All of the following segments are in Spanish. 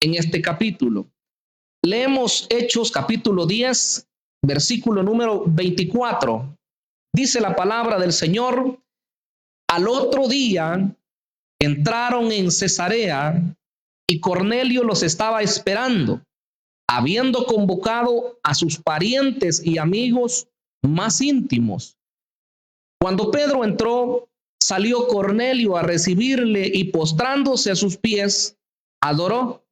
en este capítulo. Leemos Hechos capítulo 10, versículo número 24. Dice la palabra del Señor: al otro día entraron en Cesarea y Cornelio los estaba esperando, habiendo convocado a sus parientes y amigos más íntimos. Cuando Pedro entró, salió Cornelio a recibirle y postrándose a sus pies, adoró.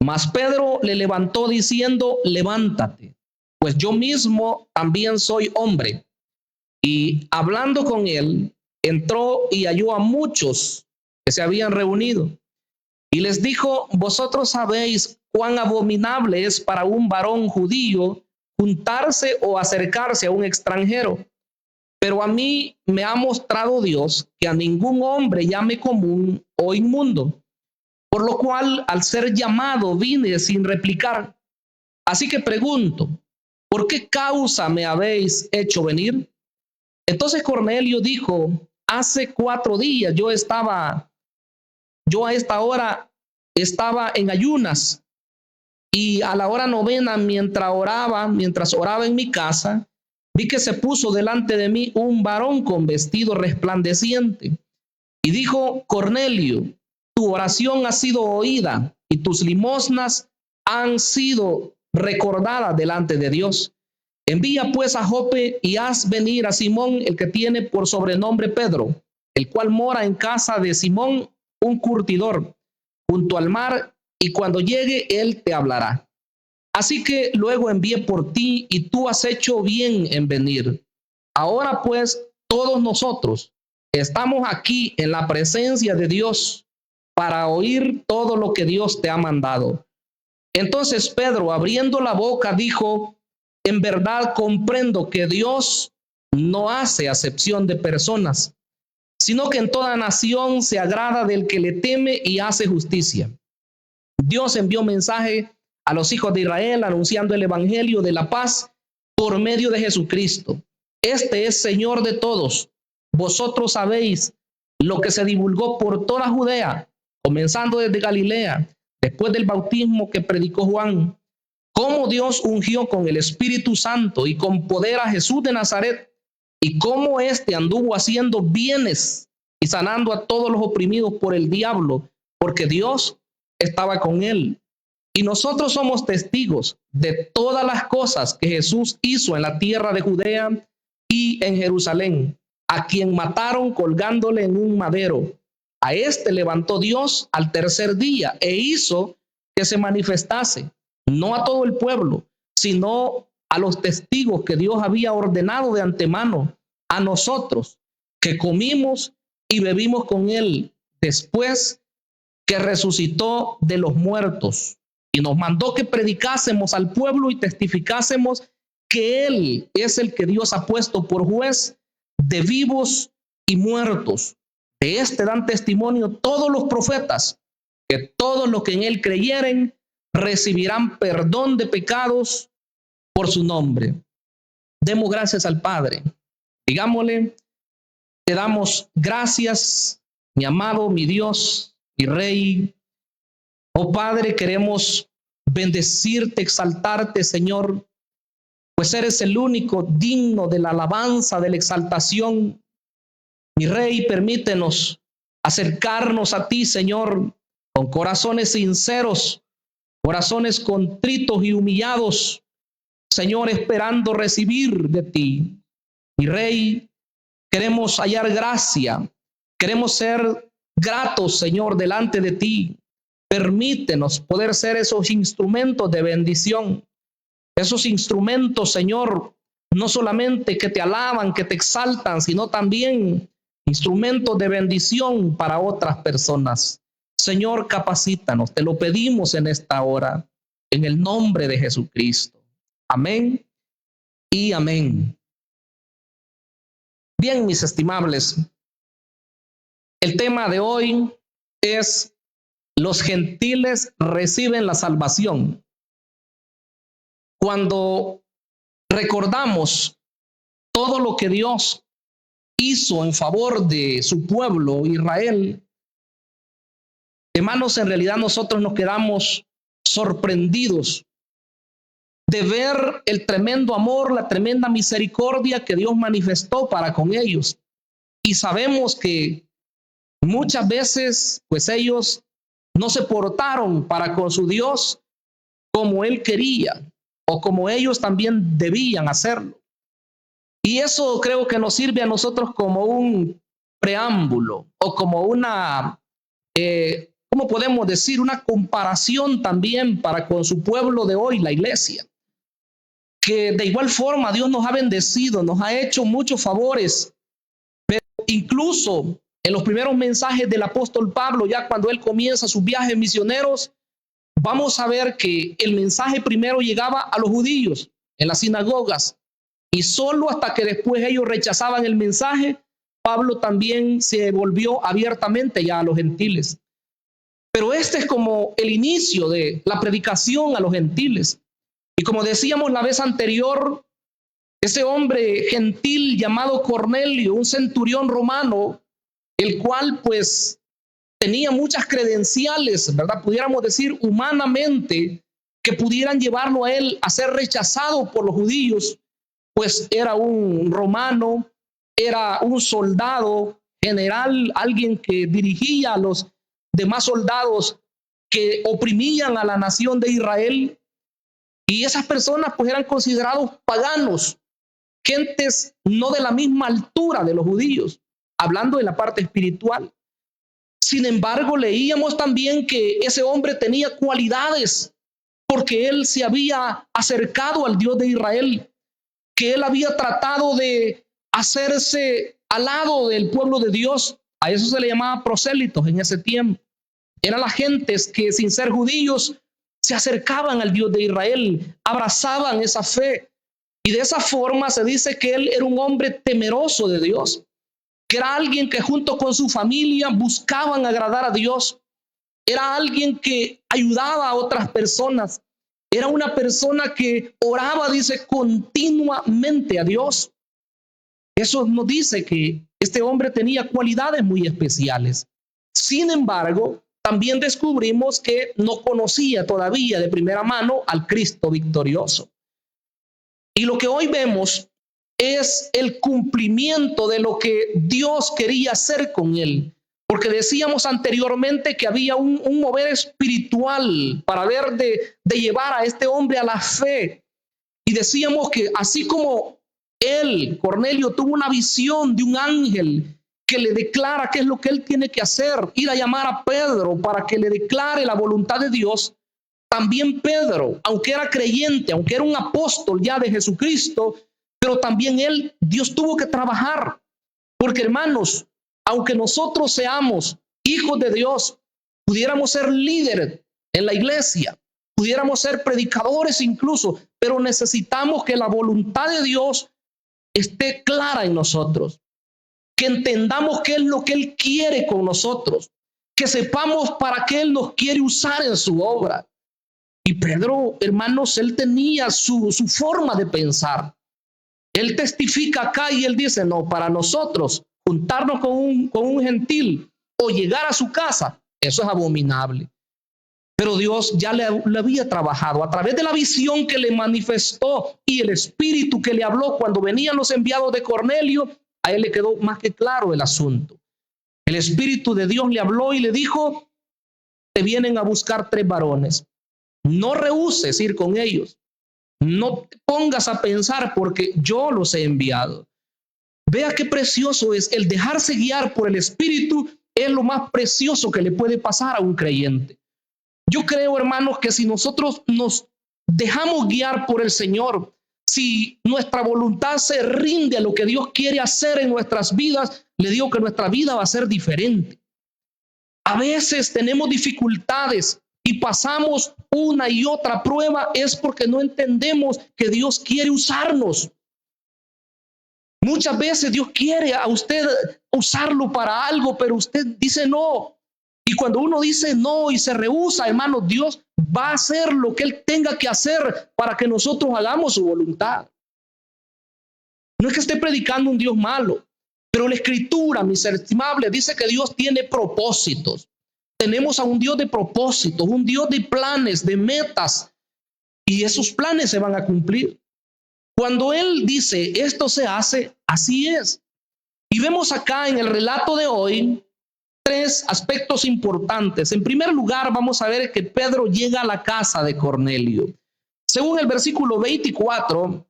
Mas Pedro le levantó diciendo: levántate, pues yo mismo también soy hombre. Y hablando con él, entró y halló a muchos que se habían reunido. Y les dijo: vosotros sabéis cuán abominable es para un varón judío juntarse o acercarse a un extranjero. Pero a mí me ha mostrado Dios que a ningún hombre llame común o inmundo. Por lo cual, al ser llamado, vine sin replicar. Así que pregunto: ¿por qué causa me habéis hecho venir? Entonces Cornelio dijo: hace 4 días yo a esta hora estaba en ayunas, y a la hora 9, mientras oraba en mi casa, vi que se puso delante de mí un varón con vestido resplandeciente. Y dijo: Cornelio, tu oración ha sido oída y tus limosnas han sido recordadas delante de Dios. Envía pues a Jope y haz venir a Simón, el que tiene por sobrenombre Pedro, el cual mora en casa de Simón, un curtidor, junto al mar, y cuando llegue él te hablará. Así que luego envié por ti y tú has hecho bien en venir. Ahora pues todos nosotros estamos aquí en la presencia de Dios para oír todo lo que Dios te ha mandado. Entonces Pedro, abriendo la boca, dijo: en verdad comprendo que Dios no hace acepción de personas, sino que en toda nación se agrada del que le teme y hace justicia. Dios envió mensaje a los hijos de Israel anunciando el evangelio de la paz por medio de Jesucristo. Este es Señor de todos. Vosotros sabéis lo que se divulgó por toda Judea, comenzando desde Galilea, después del bautismo que predicó Juan, cómo Dios ungió con el Espíritu Santo y con poder a Jesús de Nazaret, y cómo éste anduvo haciendo bienes y sanando a todos los oprimidos por el diablo, porque Dios estaba con él. Y nosotros somos testigos de todas las cosas que Jesús hizo en la tierra de Judea y en Jerusalén, a quien mataron colgándole en un madero. A este levantó Dios al tercer día e hizo que se manifestase, no a todo el pueblo, sino a los testigos que Dios había ordenado de antemano, a nosotros que comimos y bebimos con él después que resucitó de los muertos, y nos mandó que predicásemos al pueblo y testificásemos que él es el que Dios ha puesto por juez de vivos y muertos. De este dan testimonio todos los profetas, que todos los que en él creyeren recibirán perdón de pecados por su nombre. Demos gracias al Padre. Digámosle: te damos gracias, mi amado, mi Dios, mi Rey. Oh Padre, queremos bendecirte, exaltarte, Señor, pues eres el único digno de la alabanza, de la exaltación. Mi Rey, permítenos acercarnos a ti, Señor, con corazones sinceros, corazones contritos y humillados, Señor, esperando recibir de ti. Mi Rey, queremos hallar gracia, queremos ser gratos, Señor, delante de ti. Permítenos poder ser esos instrumentos de bendición, esos instrumentos, Señor, no solamente que te alaban, que te exaltan, sino también instrumentos de bendición para otras personas. Señor, capacítanos, te lo pedimos en esta hora, en el nombre de Jesucristo. Amén y amén. Bien, mis estimables, el tema de hoy es: los gentiles reciben la salvación. Cuando recordamos todo lo que Dios hizo en favor de su pueblo Israel, hermanos, en realidad nosotros nos quedamos sorprendidos de ver el tremendo amor, la tremenda misericordia que Dios manifestó para con ellos. Y sabemos que muchas veces, pues ellos no se portaron para con su Dios como Él quería o como ellos también debían hacerlo. Y eso creo que nos sirve a nosotros como un preámbulo o como una, ¿cómo podemos decir? Una comparación también para con su pueblo de hoy, la iglesia. Que de igual forma Dios nos ha bendecido, nos ha hecho muchos favores, pero incluso en los primeros mensajes del apóstol Pablo, ya cuando él comienza sus viajes misioneros, vamos a ver que el mensaje primero llegaba a los judíos en las sinagogas y solo hasta que después ellos rechazaban el mensaje, Pablo también se volvió abiertamente ya a los gentiles. Pero este es como el inicio de la predicación a los gentiles. Y como decíamos la vez anterior, ese hombre gentil llamado Cornelio, un centurión romano, el cual pues tenía muchas credenciales, ¿verdad? Pudiéramos decir humanamente, que pudieran llevarlo a él a ser rechazado por los judíos, pues era un romano, era un soldado general, alguien que dirigía a los demás soldados que oprimían a la nación de Israel. Y esas personas pues eran considerados paganos, gentes no de la misma altura de los judíos, hablando de la parte espiritual. Sin embargo, leíamos también que ese hombre tenía cualidades porque él se había acercado al Dios de Israel, que él había tratado de hacerse al lado del pueblo de Dios. A eso se le llamaba prosélitos en ese tiempo. Eran las gentes que sin ser judíos se acercaban al Dios de Israel, abrazaban esa fe. Y de esa forma se dice que él era un hombre temeroso de Dios, que era alguien que junto con su familia buscaban agradar a Dios. Era alguien que ayudaba a otras personas. Era una persona que oraba, dice, continuamente a Dios. Eso nos dice que este hombre tenía cualidades muy especiales. Sin embargo, también descubrimos que no conocía todavía de primera mano al Cristo victorioso. Y lo que hoy vemos es el cumplimiento de lo que Dios quería hacer con él. Porque decíamos anteriormente que había un mover espiritual para ver de llevar a este hombre a la fe. Y decíamos que así como él, Cornelio, tuvo una visión de un ángel que le declara qué es lo que él tiene que hacer, ir a llamar a Pedro para que le declare la voluntad de Dios, también Pedro, aunque era creyente, aunque era un apóstol ya de Jesucristo, pero también él, Dios tuvo que trabajar. Porque hermanos, aunque nosotros seamos hijos de Dios, pudiéramos ser líderes en la iglesia, pudiéramos ser predicadores incluso, pero necesitamos que la voluntad de Dios esté clara en nosotros, que entendamos qué es lo que Él quiere con nosotros, que sepamos para qué Él nos quiere usar en su obra. Y Pedro, hermanos, él tenía su forma de pensar. Él testifica acá y él dice, no, para nosotros juntarnos con un gentil o llegar a su casa, eso es abominable. Pero Dios ya le había trabajado a través de la visión que le manifestó y el espíritu que le habló cuando venían los enviados de Cornelio. A él le quedó más que claro el asunto. El espíritu de Dios le habló y le dijo, te vienen a buscar 3 varones. No rehúses ir con ellos. No te pongas a pensar porque yo los he enviado. Vea qué precioso es el dejarse guiar por el espíritu. Es lo más precioso que le puede pasar a un creyente. Yo creo, hermanos, que si nosotros nos dejamos guiar por el Señor, si nuestra voluntad se rinde a lo que Dios quiere hacer en nuestras vidas, le digo que nuestra vida va a ser diferente. A veces tenemos dificultades y pasamos una y otra prueba, es porque no entendemos que Dios quiere usarnos. Muchas veces Dios quiere a usted usarlo para algo, pero usted dice no. Y cuando uno dice no y se rehúsa, hermano, Dios va a hacer lo que Él tenga que hacer para que nosotros hagamos su voluntad. No es que esté predicando un Dios malo, pero la Escritura, mis estimables, dice que Dios tiene propósitos. Tenemos a un Dios de propósitos, un Dios de planes, de metas, y esos planes se van a cumplir. Cuando Él dice esto se hace, así es. Y vemos acá en el relato de hoy tres aspectos importantes. En primer lugar, vamos a ver que Pedro llega a la casa de Cornelio. Según el versículo 24,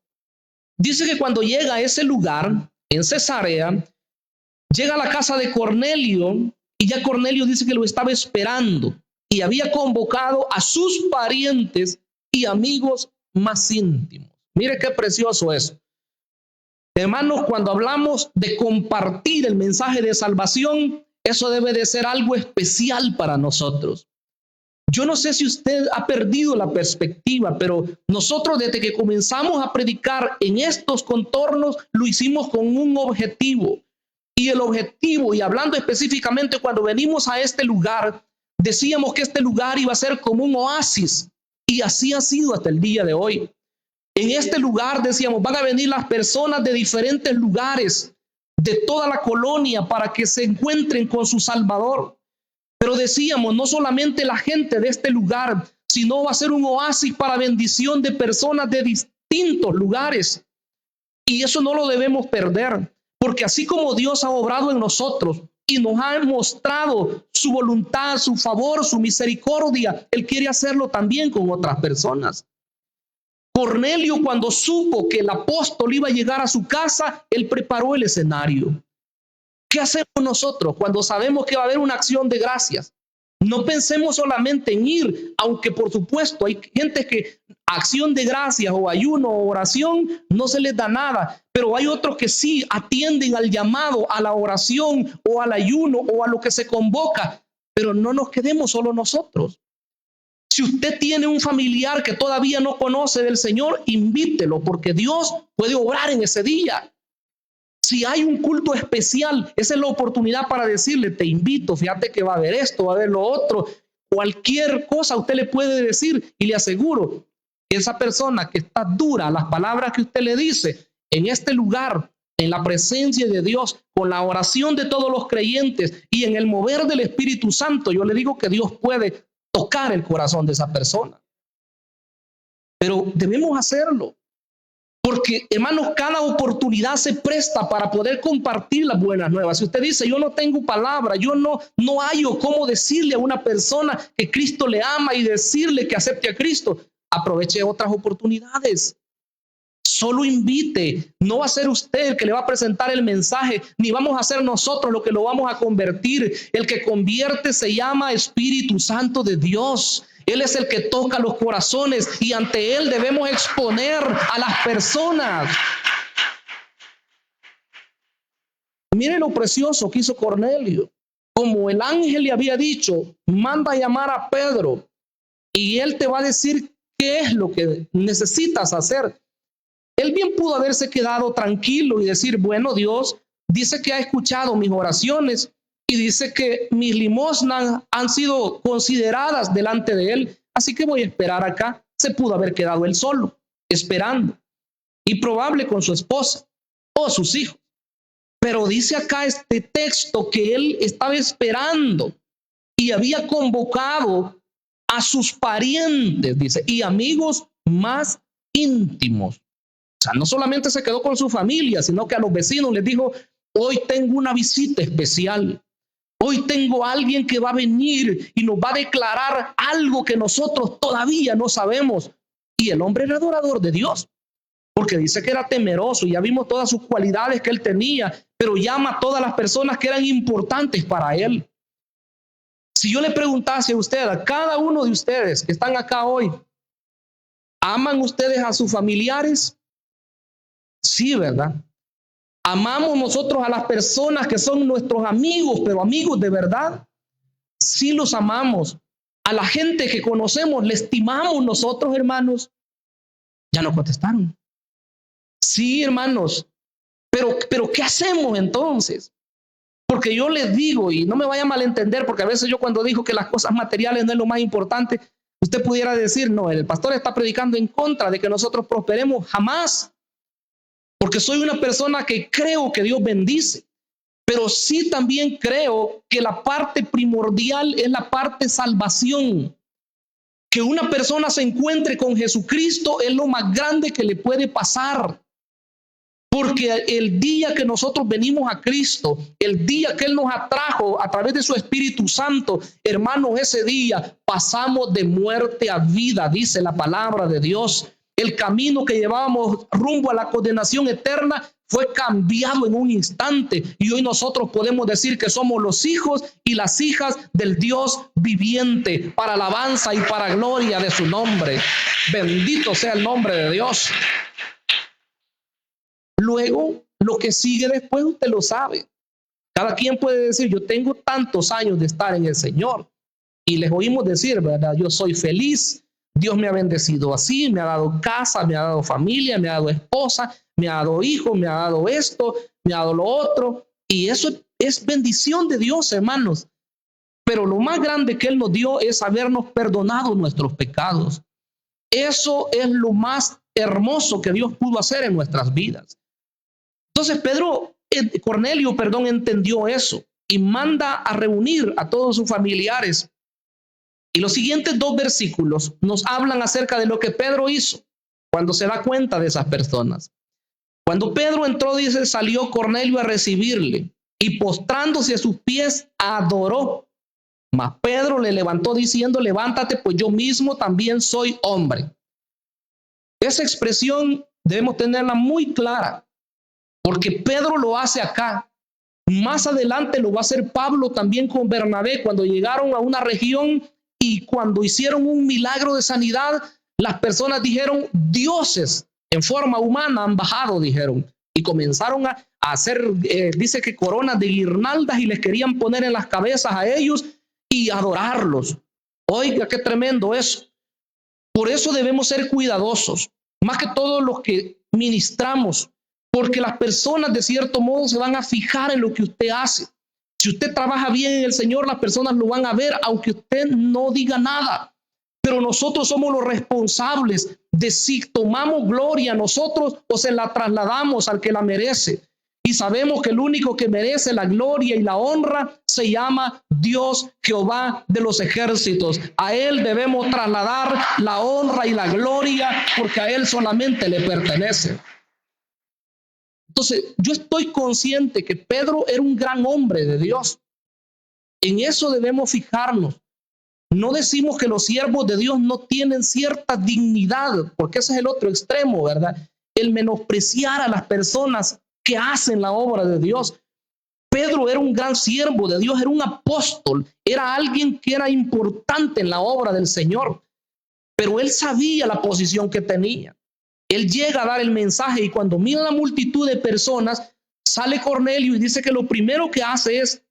dice que cuando llega a ese lugar, en Cesarea, llega a la casa de Cornelio y ya Cornelio dice que lo estaba esperando y había convocado a sus parientes y amigos más íntimos. Mire qué precioso eso. Hermanos, cuando hablamos de compartir el mensaje de salvación, eso debe de ser algo especial para nosotros. Yo no sé si usted ha perdido la perspectiva, pero nosotros desde que comenzamos a predicar en estos contornos, lo hicimos con un objetivo. Y el objetivo, y hablando específicamente cuando venimos a este lugar, decíamos que este lugar iba a ser como un oasis. Y así ha sido hasta el día de hoy. En este lugar, decíamos, van a venir las personas de diferentes lugares, de toda la colonia, para que se encuentren con su Salvador. Pero decíamos, no solamente la gente de este lugar, sino va a ser un oasis para bendición de personas de distintos lugares. Y eso no lo debemos perder, porque así como Dios ha obrado en nosotros y nos ha mostrado su voluntad, su favor, su misericordia, Él quiere hacerlo también con otras personas. Cornelio, cuando supo que el apóstol iba a llegar a su casa, él preparó el escenario. ¿Qué hacemos nosotros cuando sabemos que va a haber una acción de gracias? No pensemos solamente en ir, aunque por supuesto hay gente que acción de gracias o ayuno o oración no se les da nada, pero hay otros que sí atienden al llamado, a la oración o al ayuno o a lo que se convoca, pero no nos quedemos solo nosotros. Si usted tiene un familiar que todavía no conoce del Señor, invítelo, porque Dios puede obrar en ese día. Si hay un culto especial, esa es la oportunidad para decirle, te invito, fíjate que va a haber esto, va a haber lo otro. Cualquier cosa usted le puede decir y le aseguro que esa persona que está dura, las palabras que usted le dice en este lugar, en la presencia de Dios, con la oración de todos los creyentes y en el mover del Espíritu Santo, yo le digo que Dios puede tocar el corazón de esa persona. Pero debemos hacerlo. Porque, hermanos, cada oportunidad se presta para poder compartir las buenas nuevas. Si usted dice, yo no tengo palabra, yo no hallo cómo decirle a una persona que Cristo le ama y decirle que acepte a Cristo, aproveche otras oportunidades. Solo invite. No va a ser usted el que le va a presentar el mensaje, ni vamos a ser nosotros los que lo vamos a convertir. El que convierte se llama Espíritu Santo de Dios. Él es el que toca los corazones y ante Él debemos exponer a las personas. Mire lo precioso que hizo Cornelio. Como el ángel le había dicho, manda a llamar a Pedro y él te va a decir qué es lo que necesitas hacer. Él bien pudo haberse quedado tranquilo y decir, bueno, Dios dice que ha escuchado mis oraciones y dice que mis limosnas han sido consideradas delante de Él, así que voy a esperar acá. Se pudo haber quedado él solo, esperando, y probable con su esposa o sus hijos. Pero dice acá este texto que él estaba esperando y había convocado a sus parientes, dice, y amigos más íntimos. O sea, no solamente se quedó con su familia, sino que a los vecinos les dijo, hoy tengo una visita especial. Hoy tengo a alguien que va a venir y nos va a declarar algo que nosotros todavía no sabemos. Y el hombre era adorador de Dios, porque dice que era temeroso. Ya vimos todas sus cualidades que él tenía, pero llama a todas las personas que eran importantes para él. Si yo le preguntase a usted, a cada uno de ustedes que están acá hoy, ¿aman ustedes a sus familiares? Sí, ¿verdad? ¿Amamos nosotros a las personas que son nuestros amigos, pero amigos de verdad? Sí los amamos. A la gente que conocemos, ¿le estimamos nosotros, hermanos? Ya no contestaron. Sí, hermanos. Pero ¿qué hacemos entonces? Porque yo les digo, y no me vaya a malentender, porque a veces yo cuando digo que las cosas materiales no es lo más importante, usted pudiera decir, no, el pastor está predicando en contra de que nosotros prosperemos. Jamás. Porque soy una persona que creo que Dios bendice. Pero sí también creo que la parte primordial es la parte salvación. Que una persona se encuentre con Jesucristo es lo más grande que le puede pasar. Porque el día que nosotros venimos a Cristo, el día que Él nos atrajo a través de su Espíritu Santo, hermanos, ese día pasamos de muerte a vida, dice la palabra de Dios. El camino que llevábamos rumbo a la condenación eterna fue cambiado en un instante y hoy nosotros podemos decir que somos los hijos y las hijas del Dios viviente, para alabanza y para gloria de su nombre. Bendito sea el nombre de Dios. Luego, lo que sigue después usted lo sabe. Cada quien puede decir, yo tengo tantos años de estar en el Señor. Y les oímos decir, ¿verdad? Yo soy feliz. Dios me ha bendecido así, me ha dado casa, me ha dado familia, me ha dado esposa, me ha dado hijos, me ha dado esto, me ha dado lo otro. Y eso es bendición de Dios, hermanos. Pero lo más grande que Él nos dio es habernos perdonado nuestros pecados. Eso es lo más hermoso que Dios pudo hacer en nuestras vidas. Entonces Cornelio, entendió eso y manda a reunir a todos sus familiares. Y los siguientes 2 versículos nos hablan acerca de lo que Pedro hizo cuando se da cuenta de esas personas. Cuando Pedro entró, dice, salió Cornelio a recibirle y postrándose a sus pies adoró. Mas Pedro le levantó diciendo, levántate, pues yo mismo también soy hombre. Esa expresión debemos tenerla muy clara. Porque Pedro lo hace acá. Más adelante lo va a hacer Pablo también con Bernabé cuando llegaron a una región y cuando hicieron un milagro de sanidad, las personas dijeron, dioses en forma humana han bajado, dijeron. Y comenzaron a hacer, dice que coronas de guirnaldas y les querían poner en las cabezas a ellos y adorarlos. Oiga, qué tremendo eso. Por eso debemos ser cuidadosos, más que todos los que ministramos. Porque las personas de cierto modo se van a fijar en lo que usted hace. Si usted trabaja bien en el Señor, las personas lo van a ver, aunque usted no diga nada. Pero nosotros somos los responsables de si tomamos gloria nosotros o se la trasladamos al que la merece. Y sabemos que el único que merece la gloria y la honra se llama Dios Jehová de los ejércitos. A Él debemos trasladar la honra y la gloria porque a Él solamente le pertenece. Entonces, yo estoy consciente que Pedro era un gran hombre de Dios. En eso debemos fijarnos. No decimos que los siervos de Dios no tienen cierta dignidad, porque ese es el otro extremo, ¿verdad? El menospreciar a las personas que hacen la obra de Dios. Pedro era un gran siervo de Dios, era un apóstol, era alguien que era importante en la obra del Señor, pero él sabía la posición que tenía. Él llega a dar el mensaje y cuando mira la multitud de personas, sale Cornelio y dice que lo primero que hace es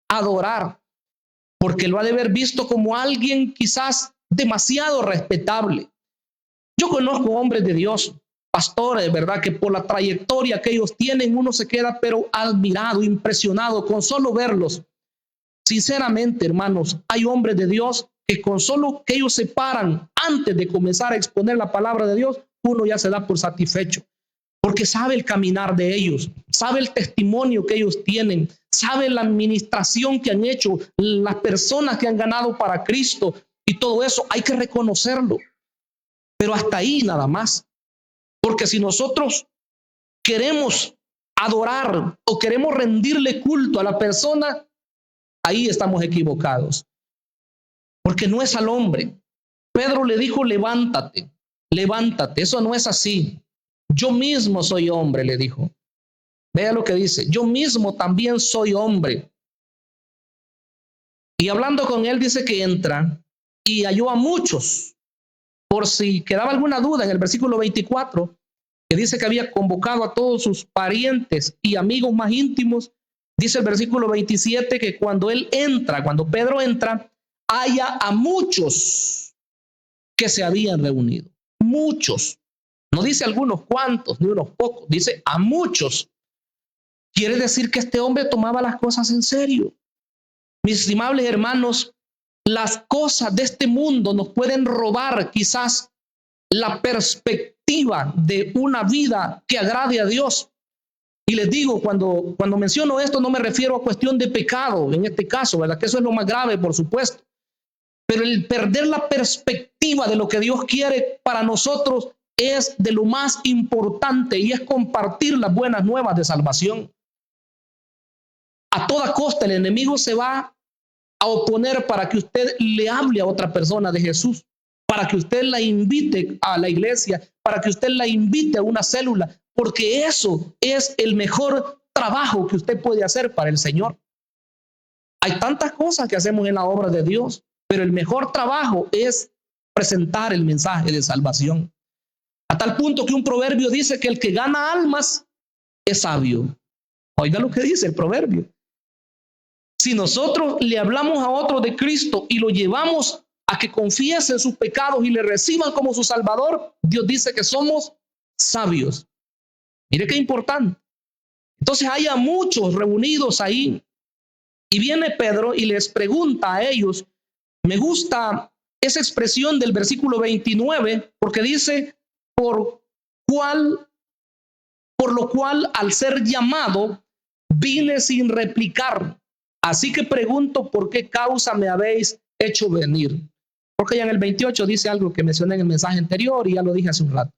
adorar, porque lo ha de haber visto como alguien quizás demasiado respetable. Yo conozco hombres de Dios, pastores, ¿verdad? Que por la trayectoria que ellos tienen, uno se queda pero admirado, impresionado con solo verlos. Sinceramente, hermanos, hay hombres de Dios que con solo que ellos se paran antes de comenzar a exponer la palabra de Dios, uno ya se da por satisfecho, porque sabe el caminar de ellos, sabe el testimonio que ellos tienen, sabe la administración que han hecho, las personas que han ganado para Cristo y todo eso hay que reconocerlo. Pero hasta ahí nada más, porque si nosotros queremos adorar o queremos rendirle culto a la persona, ahí estamos equivocados, porque no es al hombre. Pedro le dijo, levántate. Levántate, eso no es así. Yo mismo soy hombre, le dijo. Vea lo que dice, yo mismo también soy hombre. Y hablando con él dice que entra y halló a muchos. Por si quedaba alguna duda en el versículo 24, que dice que había convocado a todos sus parientes y amigos más íntimos, dice el versículo 27 que cuando Pedro entra, halla a muchos que se habían reunido. Muchos. No dice algunos cuantos, ni unos pocos, dice a muchos. Quiere decir que este hombre tomaba las cosas en serio. Mis estimables hermanos, las cosas de este mundo nos pueden robar quizás la perspectiva de una vida que agrade a Dios. Y les digo, cuando menciono esto, no me refiero a cuestión de pecado, en este caso, ¿verdad? Que eso es lo más grave, por supuesto. Pero el perder la perspectiva de lo que Dios quiere para nosotros es de lo más importante, y es compartir las buenas nuevas de salvación. A toda costa el enemigo se va a oponer para que usted le hable a otra persona de Jesús, para que usted la invite a la iglesia, para que usted la invite a una célula, porque eso es el mejor trabajo que usted puede hacer para el Señor. Hay tantas cosas que hacemos en la obra de Dios, pero el mejor trabajo es presentar el mensaje de salvación. A tal punto que un proverbio dice que el que gana almas es sabio. Oiga lo que dice el proverbio. Si nosotros le hablamos a otro de Cristo y lo llevamos a que confiesen sus pecados y le reciban como su Salvador, Dios dice que somos sabios. Mire qué importante. Entonces hay a muchos reunidos ahí, y viene Pedro y les pregunta a ellos. Me gusta esa expresión del versículo 29, porque dice, por lo cual al ser llamado vine sin replicar. Así que pregunto, ¿por qué causa me habéis hecho venir? Porque ya en el 28 dice algo que mencioné en el mensaje anterior y ya lo dije hace un rato.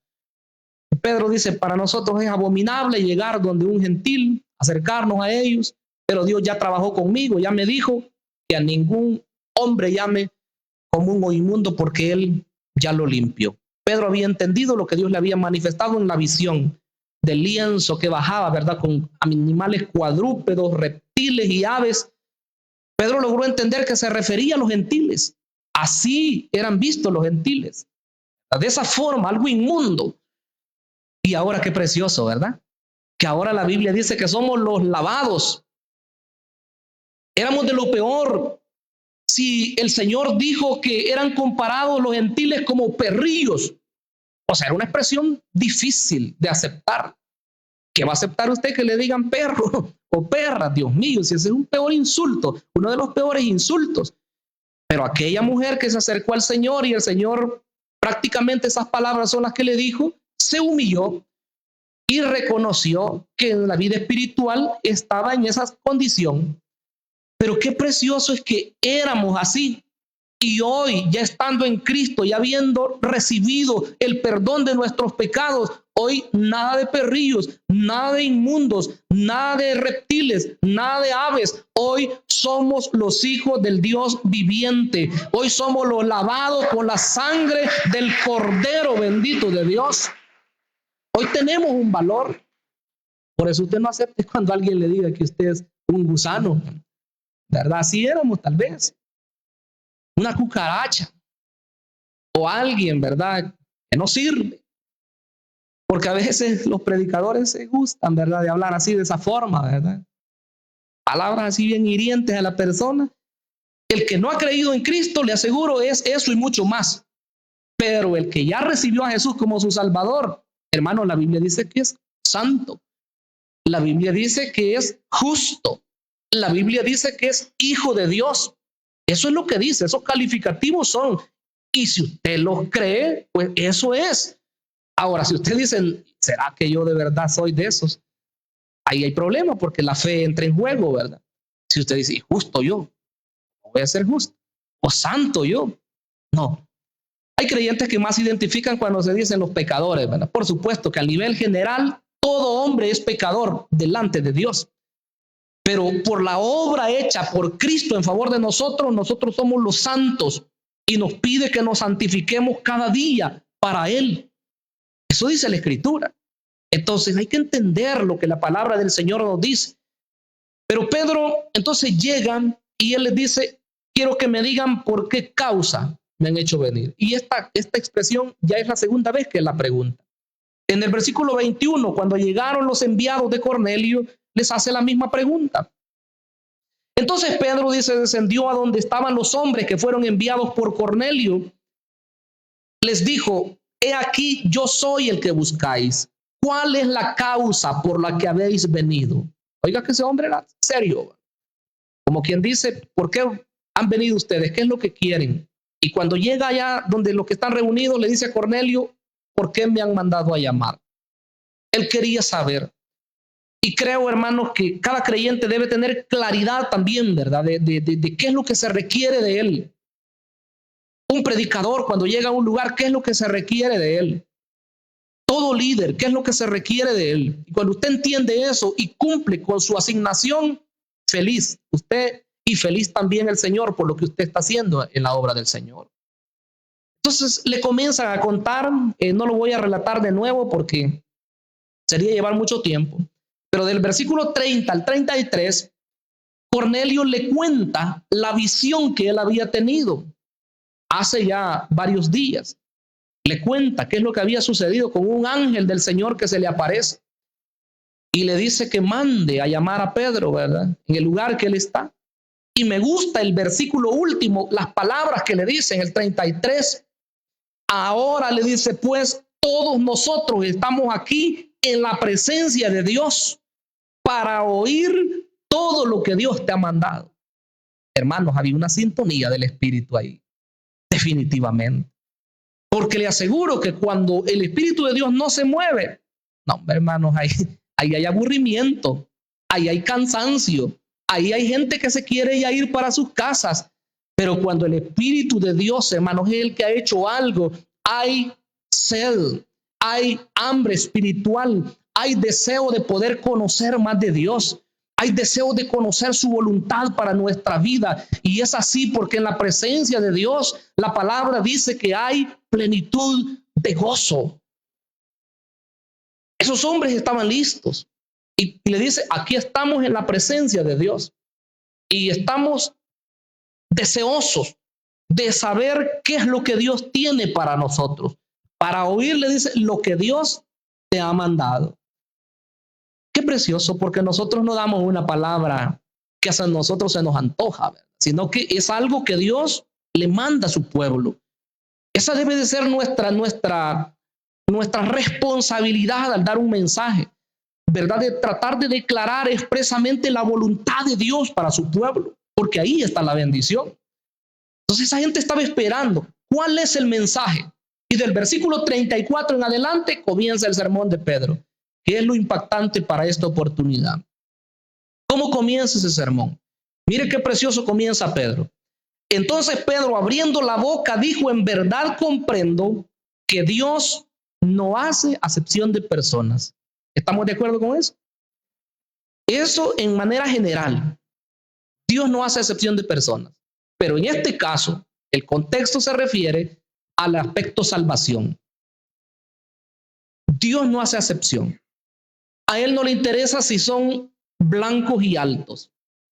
Pedro dice, para nosotros es abominable llegar donde un gentil, acercarnos a ellos, pero Dios ya trabajó conmigo, ya me dijo que a ningún hombre llame común o inmundo porque Él ya lo limpió. Pedro había entendido lo que Dios le había manifestado en la visión del lienzo que bajaba, ¿verdad? Con animales cuadrúpedos, reptiles y aves. Pedro logró entender que se refería a los gentiles. Así eran vistos los gentiles. De esa forma, algo inmundo. Y ahora qué precioso, ¿verdad? Que ahora la Biblia dice que somos los lavados. Éramos de lo peor. Si el Señor dijo que eran comparados los gentiles como perrillos, o sea, era una expresión difícil de aceptar. ¿Qué va a aceptar usted que le digan perro o perra? Dios mío, si ese es un peor insulto, uno de los peores insultos. Pero aquella mujer que se acercó al Señor y el Señor, prácticamente esas palabras son las que le dijo, se humilló y reconoció que en la vida espiritual estaba en esa condición. Pero qué precioso es que éramos así. Y hoy, ya estando en Cristo y habiendo recibido el perdón de nuestros pecados, hoy nada de perrillos, nada de inmundos, nada de reptiles, nada de aves. Hoy somos los hijos del Dios viviente. Hoy somos los lavados con la sangre del Cordero bendito de Dios. Hoy tenemos un valor. Por eso usted no acepte cuando alguien le diga que usted es un gusano. ¿Verdad? Así éramos tal vez. Una cucaracha o alguien, ¿verdad? Que no sirve. Porque a veces los predicadores se gustan, ¿verdad? De hablar así de esa forma, ¿verdad? Palabras así bien hirientes a la persona. El que no ha creído en Cristo, le aseguro, es eso y mucho más. Pero el que ya recibió a Jesús como su Salvador, hermano, la Biblia dice que es santo. La Biblia dice que es justo. La Biblia dice que es hijo de Dios. Eso es lo que dice, esos calificativos son. Y si usted los cree, pues eso es. Ahora, si usted dice, ¿será que yo de verdad soy de esos? Ahí hay problema porque la fe entra en juego, ¿verdad? Si usted dice, justo yo, no voy a ser justo. O santo yo, no. Hay creyentes que más se identifican cuando se dicen los pecadores, ¿verdad? Por supuesto que a nivel general, todo hombre es pecador delante de Dios. Pero por la obra hecha por Cristo en favor de nosotros, nosotros somos los santos y nos pide que nos santifiquemos cada día para Él. Eso dice la Escritura. Entonces hay que entender lo que la palabra del Señor nos dice. Pero Pedro entonces llega y él les dice, quiero que me digan por qué causa me han hecho venir. Y esta expresión ya es la segunda vez que la pregunta. En el versículo 21, cuando llegaron los enviados de Cornelio, les hace la misma pregunta. Entonces Pedro dice, descendió a donde estaban los hombres que fueron enviados por Cornelio. Les dijo, he aquí, yo soy el que buscáis. ¿Cuál es la causa por la que habéis venido? Oiga que ese hombre era serio. Como quien dice, ¿por qué han venido ustedes? ¿Qué es lo que quieren? Y cuando llega allá donde los que están reunidos, le dice a Cornelio, ¿por qué me han mandado a llamar? Él quería saber. Y creo, hermanos, que cada creyente debe tener claridad también, ¿verdad? De qué es lo que se requiere de él. Un predicador, cuando llega a un lugar, ¿qué es lo que se requiere de él? Todo líder, ¿qué es lo que se requiere de él? Y cuando usted entiende eso y cumple con su asignación, feliz usted y feliz también el Señor por lo que usted está haciendo en la obra del Señor. Entonces le comienzan a contar, no lo voy a relatar de nuevo porque sería llevar mucho tiempo, pero del versículo 30 al 33, Cornelio le cuenta la visión que él había tenido hace ya varios días. Le cuenta qué es lo que había sucedido con un ángel del Señor que se le aparece y le dice que mande a llamar a Pedro, ¿verdad? En el lugar que él está. Y me gusta el versículo último, las palabras que le dice en el 33. Ahora le dice, pues todos nosotros estamos aquí en la presencia de Dios para oír todo lo que Dios te ha mandado. Hermanos, había una sintonía del Espíritu ahí, definitivamente. Porque le aseguro que cuando el Espíritu de Dios no se mueve, no, hermanos, ahí hay aburrimiento, ahí hay cansancio, ahí hay gente que se quiere ya ir para sus casas. Pero cuando el Espíritu de Dios, hermanos, es el que ha hecho algo, hay sed, hay hambre espiritual, hay deseo de poder conocer más de Dios. Hay deseo de conocer su voluntad para nuestra vida. Y es así porque en la presencia de Dios, la palabra dice que hay plenitud de gozo. Esos hombres estaban listos. Y le dice, aquí estamos en la presencia de Dios. Y estamos deseosos de saber qué es lo que Dios tiene para nosotros. Para oír, le dice, lo que Dios te ha mandado. Qué precioso, porque nosotros no damos una palabra que a nosotros se nos antoja, ¿verdad? Sino que es algo que Dios le manda a su pueblo. Esa debe de ser nuestra responsabilidad al dar un mensaje, ¿verdad? De tratar de declarar expresamente la voluntad de Dios para su pueblo, porque ahí está la bendición. Entonces esa gente estaba esperando. ¿Cuál es el mensaje? Y del versículo 34 en adelante comienza el sermón de Pedro. ¿Qué es lo impactante para esta oportunidad? ¿Cómo comienza ese sermón? Mire qué precioso comienza Pedro. Entonces Pedro, abriendo la boca, dijo, en verdad comprendo que Dios no hace acepción de personas. ¿Estamos de acuerdo con eso? Eso en manera general. Dios no hace acepción de personas. Pero en este caso, el contexto se refiere al aspecto salvación. Dios no hace acepción. A él no le interesa si son blancos y altos.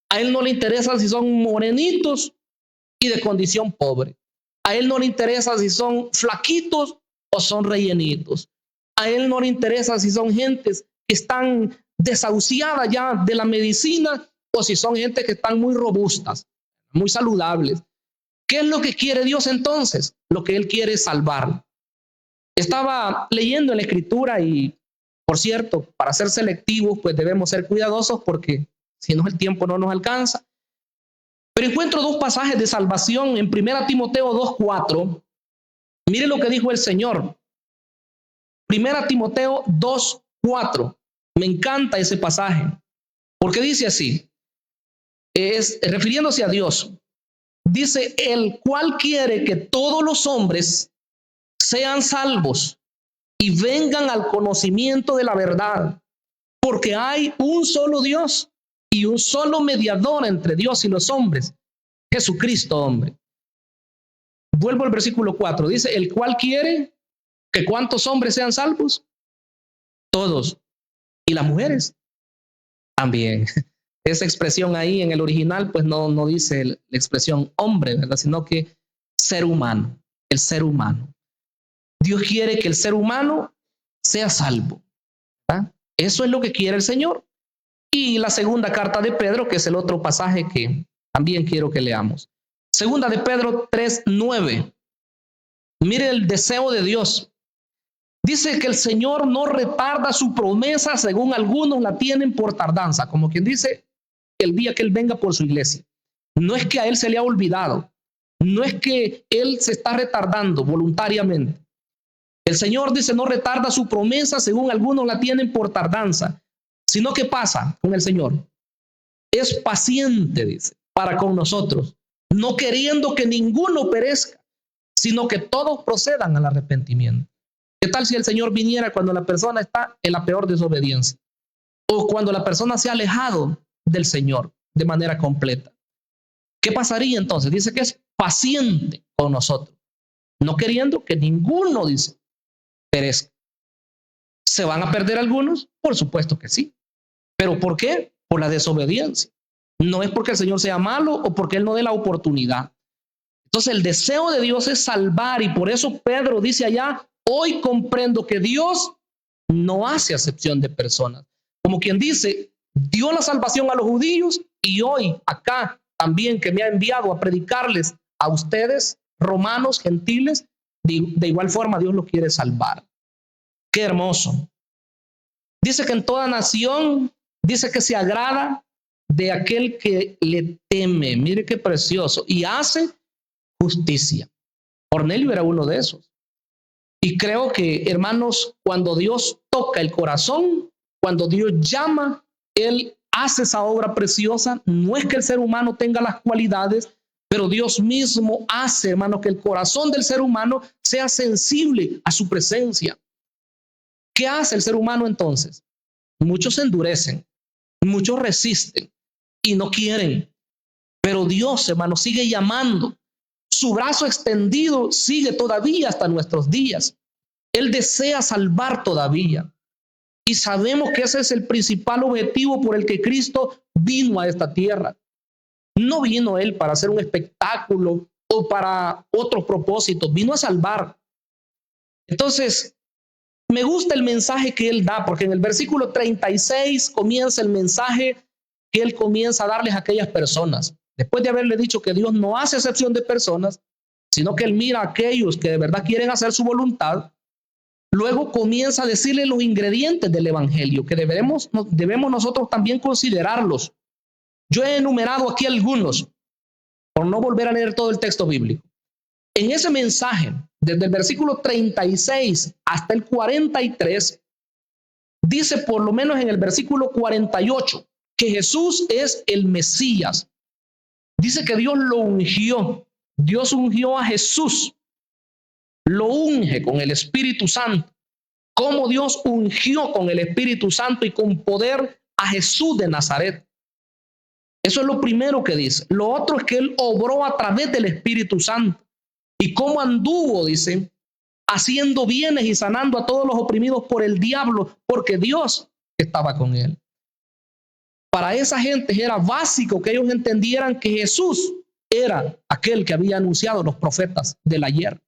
A él no le interesa si son morenitos y de condición pobre. A él no le interesa si son flaquitos o son rellenitos. A él no le interesa si son gentes que están desahuciadas ya de la medicina o si son gente que están muy robustas, muy saludables. ¿Qué es lo que quiere Dios entonces? Lo que él quiere es salvar. Estaba leyendo en la Escritura y, por cierto, para ser selectivos, pues debemos ser cuidadosos porque si no el tiempo no nos alcanza. Pero encuentro dos pasajes de salvación en 1 Timoteo 2:4. Mire lo que dijo el Señor. 1 Timoteo 2:4. Me encanta ese pasaje porque dice así, es refiriéndose a Dios. Dice, el cual quiere que todos los hombres sean salvos y vengan al conocimiento de la verdad, porque hay un solo Dios y un solo mediador entre Dios y los hombres, Jesucristo hombre. Vuelvo al versículo 4, dice, el cual quiere que ¿cuántos hombres sean salvos? Todos. ¿Y las mujeres? También. Esa expresión ahí en el original pues no dice la expresión hombre, ¿verdad? Sino que ser humano, el ser humano. Dios quiere que el ser humano sea salvo, ¿verdad? Eso es lo que quiere el Señor. Y la segunda carta de Pedro, que es el otro pasaje que también quiero que leamos. Segunda de Pedro 3:9. Mire el deseo de Dios. Dice que el Señor no retarda su promesa, según algunos la tienen por tardanza, como quien dice el día que Él venga por su iglesia. No es que a Él se le ha olvidado, no es que Él se está retardando voluntariamente. El Señor dice no retarda su promesa, según algunos la tienen por tardanza, Sino que pasa con el Señor. Es paciente, dice, para con nosotros, no queriendo que ninguno perezca, sino que todos procedan al arrepentimiento. ¿Qué tal si el Señor viniera cuando la persona está en la peor desobediencia? O cuando la persona se ha alejado del Señor de manera completa. ¿Qué pasaría entonces? Dice que es paciente con nosotros, no queriendo que ninguno, dice, perezca. ¿Se van a perder algunos? Por supuesto que sí. ¿Pero por qué? Por la desobediencia. No es porque el Señor sea malo o porque Él no dé la oportunidad. Entonces el deseo de Dios es salvar, y por eso Pedro dice allá, hoy comprendo que Dios no hace acepción de personas. Como quien dice, dio la salvación a los judíos y hoy acá también que me ha enviado a predicarles a ustedes, romanos, gentiles, de igual forma Dios los quiere salvar. Qué hermoso. Dice que en toda nación, dice que se agrada de aquel que le teme. Mire qué precioso. Y hace justicia. Cornelio era uno de esos. Y creo que, hermanos, cuando Dios toca el corazón, cuando Dios llama, Él hace esa obra preciosa. No es que el ser humano tenga las cualidades, pero Dios mismo hace, hermanos, que el corazón del ser humano sea sensible a su presencia. ¿Qué hace el ser humano entonces? Muchos se endurecen, muchos resisten y no quieren. Pero Dios, hermanos, sigue llamando. Su brazo extendido sigue todavía hasta nuestros días. Él desea salvar todavía. Y sabemos que ese es el principal objetivo por el que Cristo vino a esta tierra. No vino Él para hacer un espectáculo o para otros propósitos. Vino a salvar. Entonces, me gusta el mensaje que Él da, porque en el versículo 36 comienza el mensaje que Él comienza a darles a aquellas personas. Después de haberle dicho que Dios no hace excepción de personas, sino que Él mira a aquellos que de verdad quieren hacer su voluntad, luego comienza a decirle los ingredientes del evangelio, que debemos nosotros también considerarlos. Yo he enumerado aquí algunos, por no volver a leer todo el texto bíblico. En ese mensaje, desde el versículo 36 hasta el 43, dice por lo menos en el versículo 48 que Jesús es el Mesías. Dice que Dios lo ungió. Dios ungió a Jesús. Lo unge con el Espíritu Santo. Como Dios ungió con el Espíritu Santo y con poder a Jesús de Nazaret. Eso es lo primero que dice. Lo otro es que Él obró a través del Espíritu Santo. Y cómo anduvo, dice, haciendo bienes y sanando a todos los oprimidos por el diablo, porque Dios estaba con Él. Para esa gente era básico que ellos entendieran que Jesús era aquel que había anunciado los profetas del ayer.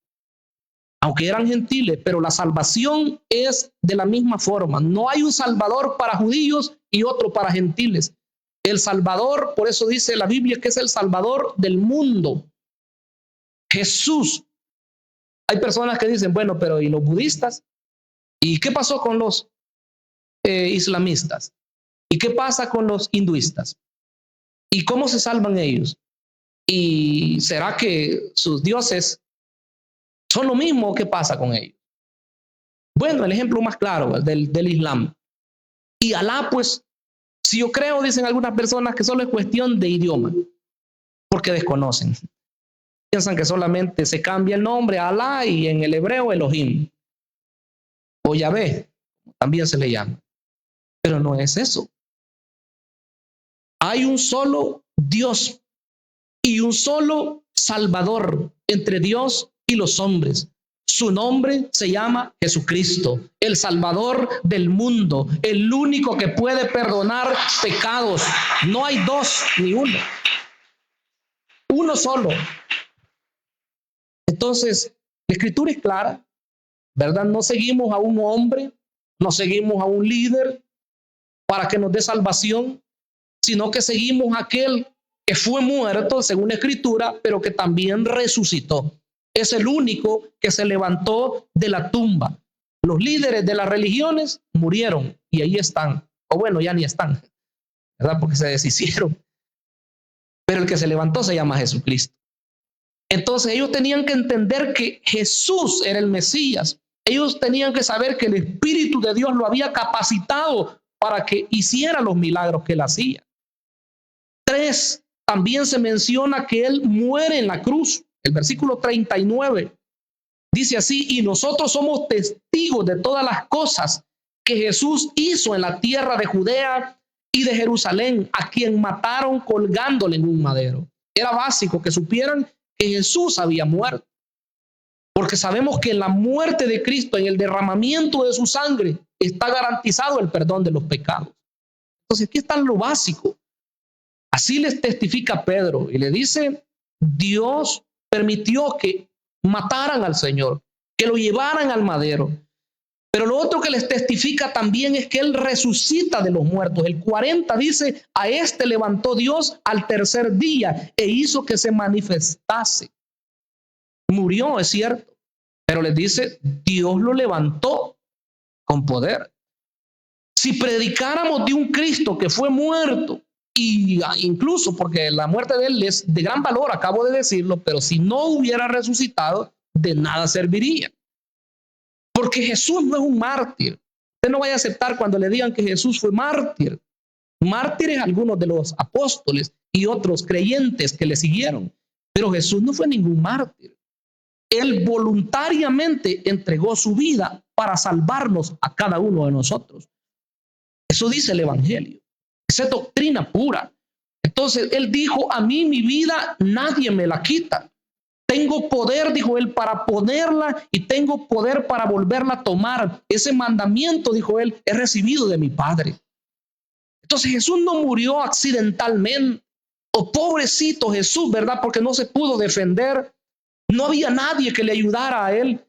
Aunque eran gentiles, pero la salvación es de la misma forma. No hay un salvador para judíos y otro para gentiles. El salvador, por eso dice la Biblia que es el salvador del mundo. Jesús. Hay personas que dicen, bueno, pero ¿y los budistas? ¿Y qué pasó con los islamistas? ¿Y qué pasa con los hinduistas? ¿Y cómo se salvan ellos? ¿Y será que sus dioses son lo mismo? ¿Qué pasa con ellos? Bueno, el ejemplo más claro del Islam. Y Alá, pues, si yo creo, dicen algunas personas, que solo es cuestión de idioma, porque desconocen. Piensan que solamente se cambia el nombre a Alá y en el hebreo Elohim. O Yahvé, también se le llama. Pero no es eso. Hay un solo Dios y un solo Salvador entre Dios y los hombres. Su nombre se llama Jesucristo, el Salvador del mundo, el único que puede perdonar pecados. No hay dos ni uno. Uno solo. Entonces, la Escritura es clara, ¿verdad? No seguimos a un hombre, no seguimos a un líder para que nos dé salvación, sino que seguimos a aquel que fue muerto, según la Escritura, pero que también resucitó. Es el único que se levantó de la tumba. Los líderes de las religiones murieron y ahí están. O bueno, ya ni están, ¿verdad? Porque se deshicieron. Pero el que se levantó se llama Jesucristo. Entonces ellos tenían que entender que Jesús era el Mesías. Ellos tenían que saber que el Espíritu de Dios lo había capacitado para que hiciera los milagros que él hacía. 3, también se menciona que él muere en la cruz. El versículo 39 dice así: y nosotros somos testigos de todas las cosas que Jesús hizo en la tierra de Judea y de Jerusalén, a quien mataron colgándole en un madero. Era básico que supieran que Jesús había muerto, porque sabemos que en la muerte de Cristo, en el derramamiento de su sangre, está garantizado el perdón de los pecados. Entonces aquí está lo básico. Así les testifica Pedro y le dice: Dios permitió que mataran al Señor, que lo llevaran al madero. Pero lo otro que les testifica también es que Él resucita de los muertos. El 40 dice: a este levantó Dios al tercer día e hizo que se manifestase. Murió, es cierto, pero les dice: Dios lo levantó con poder. Si predicáramos de un Cristo que fue muerto, y incluso porque la muerte de Él es de gran valor, acabo de decirlo, pero si no hubiera resucitado, de nada serviría. Porque Jesús no es un mártir. Usted no vaya a aceptar cuando le digan que Jesús fue mártir. Mártires algunos de los apóstoles y otros creyentes que le siguieron. Pero Jesús no fue ningún mártir. Él voluntariamente entregó su vida para salvarnos a cada uno de nosotros. Eso dice el Evangelio. Esa es doctrina pura. Entonces Él dijo: a mí mi vida nadie me la quita. Tengo poder, dijo Él, para ponerla y tengo poder para volverla a tomar. Ese mandamiento, dijo Él, he recibido de mi Padre. Entonces Jesús no murió accidentalmente. Oh, pobrecito Jesús, ¿verdad? Porque no se pudo defender. No había nadie que le ayudara a Él.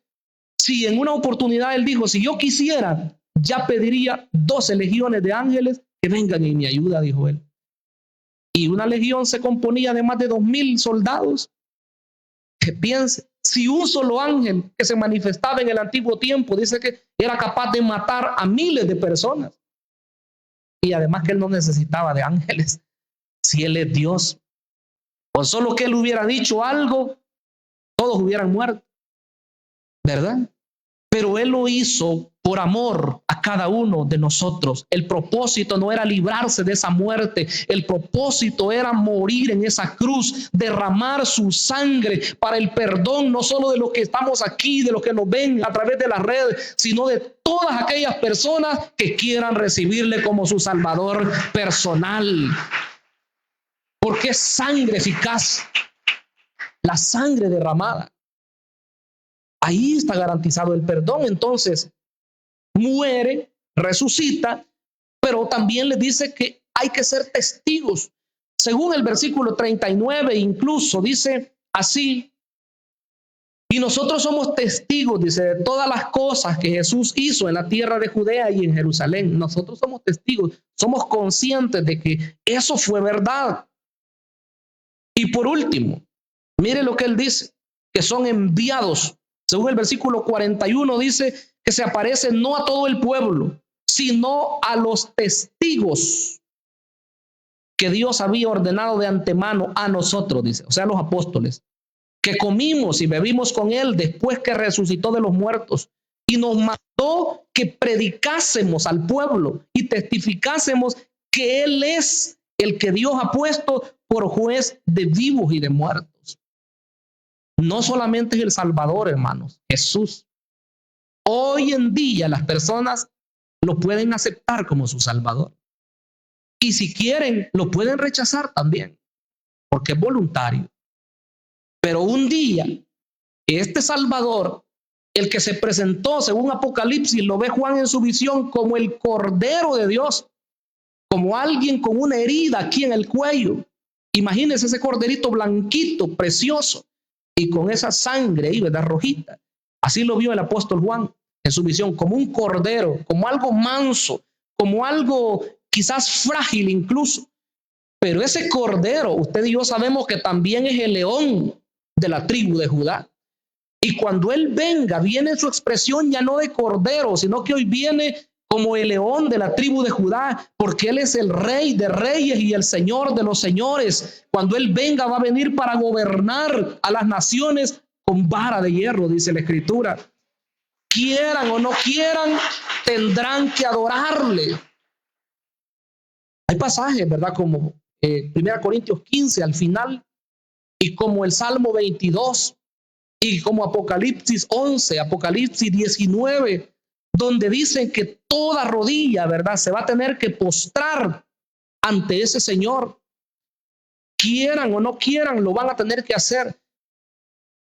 Si en una oportunidad Él dijo: si yo quisiera, ya pediría 12 legiones de ángeles que vengan en mi ayuda, dijo Él. Y una legión se componía de más de 2,000 soldados. Que piense, si un solo ángel que se manifestaba en el antiguo tiempo dice que era capaz de matar a miles de personas, y además que Él no necesitaba de ángeles, si Él es Dios, o solo que Él hubiera dicho algo, todos hubieran muerto, ¿verdad? Pero Él lo hizo por amor a cada uno de nosotros. El propósito no era librarse de esa muerte. El propósito era morir en esa cruz, derramar su sangre para el perdón, no solo de los que estamos aquí, de los que nos ven a través de las redes, sino de todas aquellas personas que quieran recibirle como su Salvador personal. Porque es sangre eficaz, la sangre derramada. Ahí está garantizado el perdón. Entonces, muere, resucita, pero también le dice que hay que ser testigos. Según el versículo 39, incluso dice así: y nosotros somos testigos, dice, de todas las cosas que Jesús hizo en la tierra de Judea y en Jerusalén. Nosotros somos testigos, somos conscientes de que eso fue verdad. Y por último, mire lo que él dice, que son enviados. Según el versículo 41 dice que se aparece no a todo el pueblo, sino a los testigos que Dios había ordenado de antemano a nosotros, dice, o sea, los apóstoles, que comimos y bebimos con Él después que resucitó de los muertos, y nos mandó que predicásemos al pueblo y testificásemos que Él es el que Dios ha puesto por juez de vivos y de muertos. No solamente es el Salvador, hermanos, Jesús. Hoy en día las personas lo pueden aceptar como su Salvador. Y si quieren, lo pueden rechazar también, porque es voluntario. Pero un día, este Salvador, el que se presentó según Apocalipsis, lo ve Juan en su visión como el Cordero de Dios, como alguien con una herida aquí en el cuello. Imagínense ese corderito blanquito, precioso, y con esa sangre ahí, ¿verdad? Rojita. Así lo vio el apóstol Juan en su visión, como un cordero, como algo manso, como algo quizás frágil incluso. Pero ese cordero, usted y yo sabemos que también es el león de la tribu de Judá. Y cuando Él venga, viene su expresión ya no de cordero, sino que hoy viene como el león de la tribu de Judá, porque Él es el Rey de reyes y el Señor de los señores. Cuando Él venga, va a venir para gobernar a las naciones con vara de hierro, dice la Escritura. Quieran o no quieran, tendrán que adorarle. Hay pasajes, ¿verdad? Como 1 Corintios 15 al final, y como el Salmo 22, y como Apocalipsis 11, Apocalipsis 19, donde dicen que toda rodilla, ¿verdad?, se va a tener que postrar ante ese Señor. Quieran o no quieran, lo van a tener que hacer.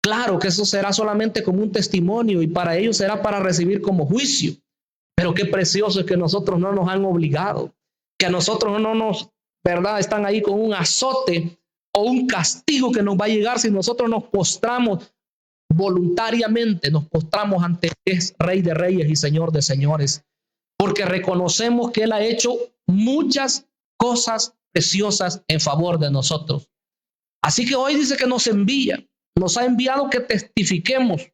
Claro que eso será solamente como un testimonio y para ellos será para recibir como juicio. Pero qué precioso es que nosotros no nos han obligado, que a nosotros no nos, ¿verdad?, están ahí con un azote o un castigo que nos va a llegar si nosotros nos postramos voluntariamente, nos postramos ante el Rey de Reyes y Señor de Señores, porque reconocemos que Él ha hecho muchas cosas preciosas en favor de nosotros. Así que hoy dice que nos envía, nos ha enviado que testifiquemos,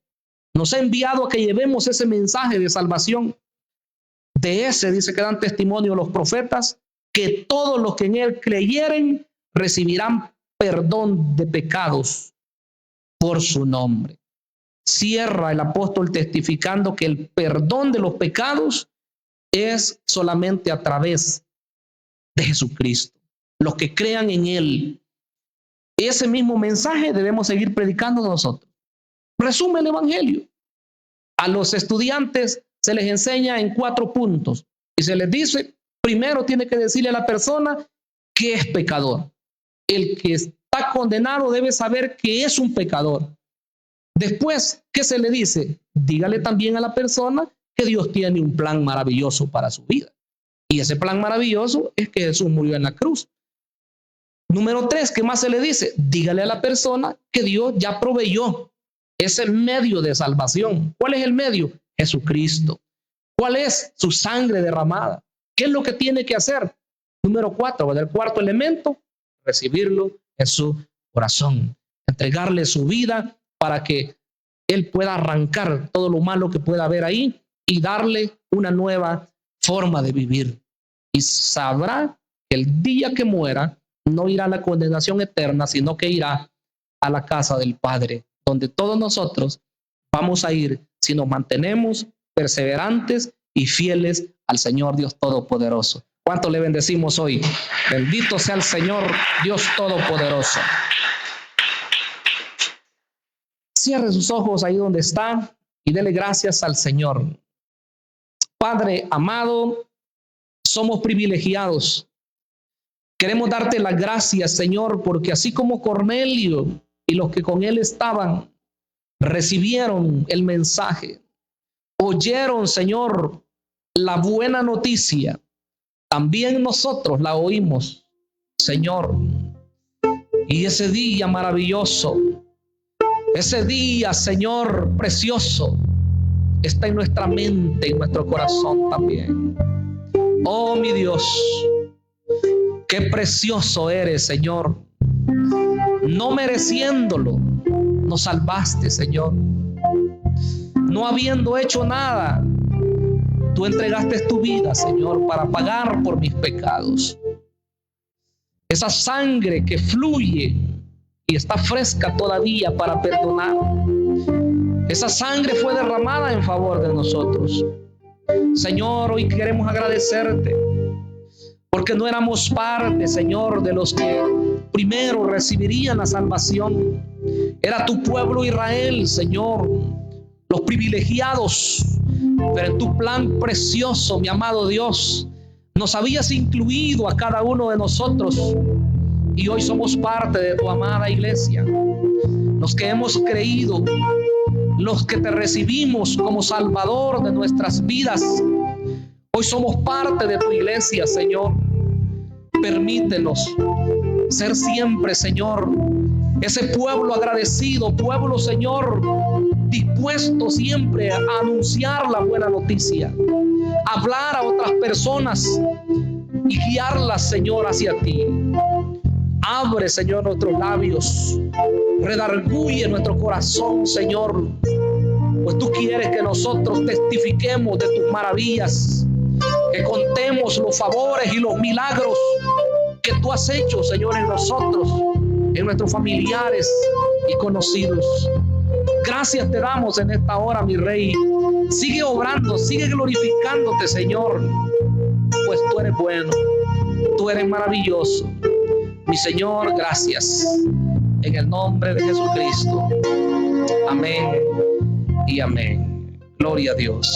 nos ha enviado a que llevemos ese mensaje de salvación. De ese dice que dan testimonio los profetas, que todos los que en Él creyeren recibirán perdón de pecados por su nombre. Cierra el apóstol testificando que el perdón de los pecados es solamente a través de Jesucristo. Los que crean en Él. Ese mismo mensaje debemos seguir predicando nosotros. Resume el Evangelio. A los estudiantes se les enseña en 4 puntos y se les dice, primero tiene que decirle a la persona que es pecador. El que está condenado debe saber que es un pecador. Después, ¿qué se le dice? Dígale también a la persona que Dios tiene un plan maravilloso para su vida. Y ese plan maravilloso es que Jesús murió en la cruz. Número 3, ¿qué más se le dice? Dígale a la persona que Dios ya proveyó ese medio de salvación. ¿Cuál es el medio? Jesucristo. ¿Cuál es su sangre derramada? ¿Qué es lo que tiene que hacer? Número 4, el cuarto elemento, recibirlo en su corazón, entregarle su vida para que Él pueda arrancar todo lo malo que pueda haber ahí y darle una nueva forma de vivir. Y sabrá que el día que muera no irá a la condenación eterna, sino que irá a la casa del Padre, donde todos nosotros vamos a ir si nos mantenemos perseverantes y fieles al Señor Dios Todopoderoso. ¿Cuánto le bendecimos hoy? Bendito sea el Señor Dios Todopoderoso. Cierre sus ojos ahí donde está y dele gracias al Señor. Padre amado, somos privilegiados. Queremos darte las gracias, Señor, porque así como Cornelio y los que con él estaban recibieron el mensaje, oyeron, Señor, la buena noticia, también nosotros la oímos, Señor. Y ese día maravilloso, ese día, Señor, precioso, está en nuestra mente, en nuestro corazón también. Oh, mi Dios, qué precioso eres, Señor. No mereciéndolo, nos salvaste, Señor. No habiendo hecho nada, tú entregaste tu vida, Señor, para pagar por mis pecados. Esa sangre que fluye y está fresca todavía para perdonar. Esa sangre fue derramada en favor de nosotros. Señor, hoy queremos agradecerte porque no éramos parte, Señor, de los que primero recibirían la salvación. Era tu pueblo Israel, Señor, los privilegiados, pero en tu plan precioso, mi amado Dios, nos habías incluido a cada uno de nosotros y hoy somos parte de tu amada iglesia. Los que hemos creído, los que te recibimos como Salvador de nuestras vidas, hoy somos parte de tu iglesia, Señor. Permítenos ser siempre, Señor, ese pueblo agradecido, pueblo, Señor, dispuesto siempre a anunciar la buena noticia, hablar a otras personas y guiarlas, Señor, hacia ti. Abre, Señor, nuestros labios, redarguye nuestro corazón, Señor, pues tú quieres que nosotros testifiquemos de tus maravillas, que contemos los favores y los milagros que tú has hecho, Señor, en nosotros, en nuestros familiares y conocidos. Gracias te damos en esta hora, mi Rey. Sigue obrando, sigue glorificándote, Señor, pues tú eres bueno. Tú eres maravilloso. Mi Señor, gracias. En el nombre de Jesucristo. Amén y amén. Gloria a Dios.